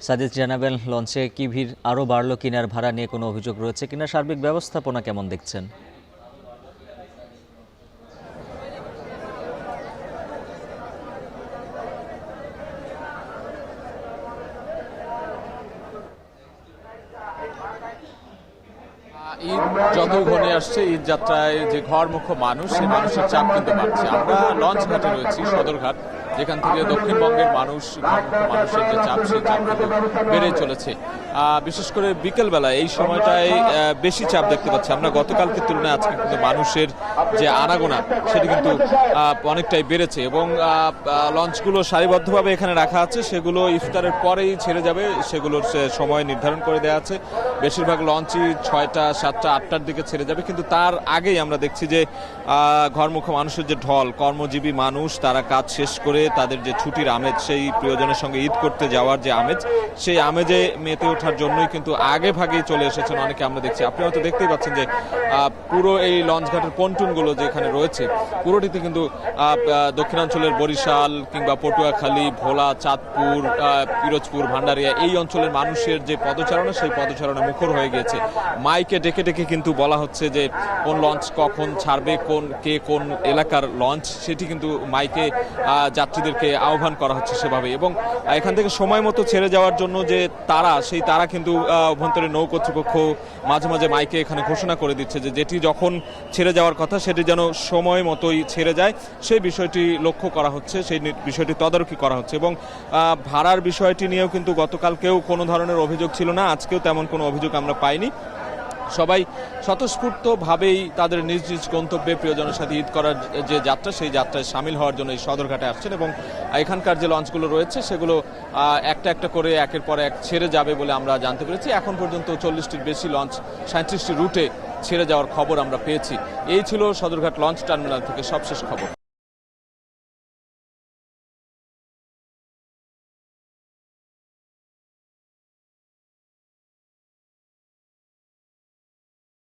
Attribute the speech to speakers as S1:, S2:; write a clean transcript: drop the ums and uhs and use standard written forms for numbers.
S1: সাজিদ জানাবেন, লঞ্চে কি ভিড় আরও বাড়লো কিনার ভাড়া নিয়ে কোনো অভিযোগ রয়েছে কিনা, সার্বিক ব্যবস্থাপনা কেমন দেখছেন?
S2: ঈদ যত ঘনিয়ে আসছে, ঈদ যাত্রায় যে ঘরমুখো মানুষ, সেই মানুষের চাপ কিন্তু বাড়ছে। আমরা লঞ্চ ঘাটে রয়েছি, সদরঘাট, যেখান থেকে দক্ষিণবঙ্গের মানুষের যে চাপ, সেই চাপ কিন্তু বেড়ে চলেছে। বিশেষ করে বিকেলবেলা এই সময়টায় বেশি চাপ দেখতে পাচ্ছি আমরা। গতকালকে তুলনায় আজকে কিন্তু মানুষের যে আনাগোনা সেটি কিন্তু অনেকটাই বেড়েছে এবং লঞ্চগুলো সারিবদ্ধভাবে এখানে রাখা আছে। সেগুলো ইফতারের পরেই ছেড়ে যাবে, সেগুলোর সময় নির্ধারণ করে দেওয়া আছে। বেশিরভাগ লঞ্চই 6টা, 7টা, 8টার দিকে ছেড়ে যাবে, কিন্তু তার আগেই আমরা দেখছি যে ঘরমুখো মানুষের যে ঢল, কর্মজীবী মানুষ, তারা কাজ শেষ করে তাদের যে ছুটির আমেজ, সেই প্রিয়জনের সঙ্গে ঈদ করতে যাওয়ার যে আমেজ, সেই আমেজে মেতে ওঠার জন্যই কিন্তু আগে ভাগেই চলে এসেছেন অনেকে। আমরা দেখছি, আপনি হয়তো দেখতেই পাচ্ছেন যে পুরো এই লঞ্চঘাটের পন্টুনগুলো যেখানে রয়েছে, পুরোটিতে কিন্তু দক্ষিণাঞ্চলের বরিশাল কিংবা পটুয়াখালী, ভোলা, চাঁদপুর, পিরোজপুর, ভান্ডারিয়া এই অঞ্চলের মানুষের যে পদচারণা, সেই পদচারণা মুখর হয়ে গিয়েছে। মাইকে ডেকে ডেকে কিন্তু বলা হচ্ছে যে কোন লঞ্চ কখন ছাড়বে, কোন এলাকার লঞ্চ, সেটি কিন্তু মাইকে যাত্রীদেরকে আহ্বান করা হচ্ছে সেভাবে। এবং এখান থেকে সময় মতো ছেড়ে যাওয়ার জন্য যে সেই তারা কিন্তু অভ্যন্তরীণ নৌ কর্তৃপক্ষ মাঝে মাঝে মাইকে এখানে ঘোষণা করে দিচ্ছে যে যেটি যখন ছেড়ে যাওয়ার কথা সেটি যেন সময় মতোই ছেড়ে যায়, সেই বিষয়টি লক্ষ্য করা হচ্ছে, সেই বিষয়টি তদারকি করা হচ্ছে। এবং ভাড়ার বিষয়টি নিয়েও কিন্তু গতকালকেও কোনো ধরনের অভিযোগ ছিল না, আজকেও তেমন কোনো অভিযোগ আমরা পাইনি। সবাই স্বতঃস্ফূর্তভাবেই তাদের নিজ নিজ গন্তব্যে প্রিয়জনের সাথে ঈদ করার যে যাত্রা, সেই যাত্রায় সামিল হওয়ার জন্য এই সদরঘাটে আসছেন। এবং এখানকার যে লঞ্চগুলো রয়েছে সেগুলো একটা একটা করে একের পর এক ছেড়ে যাবে বলে আমরা জানতে পেরেছি। এখন পর্যন্ত 40টির বেশি লঞ্চ 37টি রুটে ছেড়ে যাওয়ার খবর আমরা পেয়েছি। এই ছিল সদরঘাট লঞ্চ টার্মিনাল থেকে সবশেষ খবর।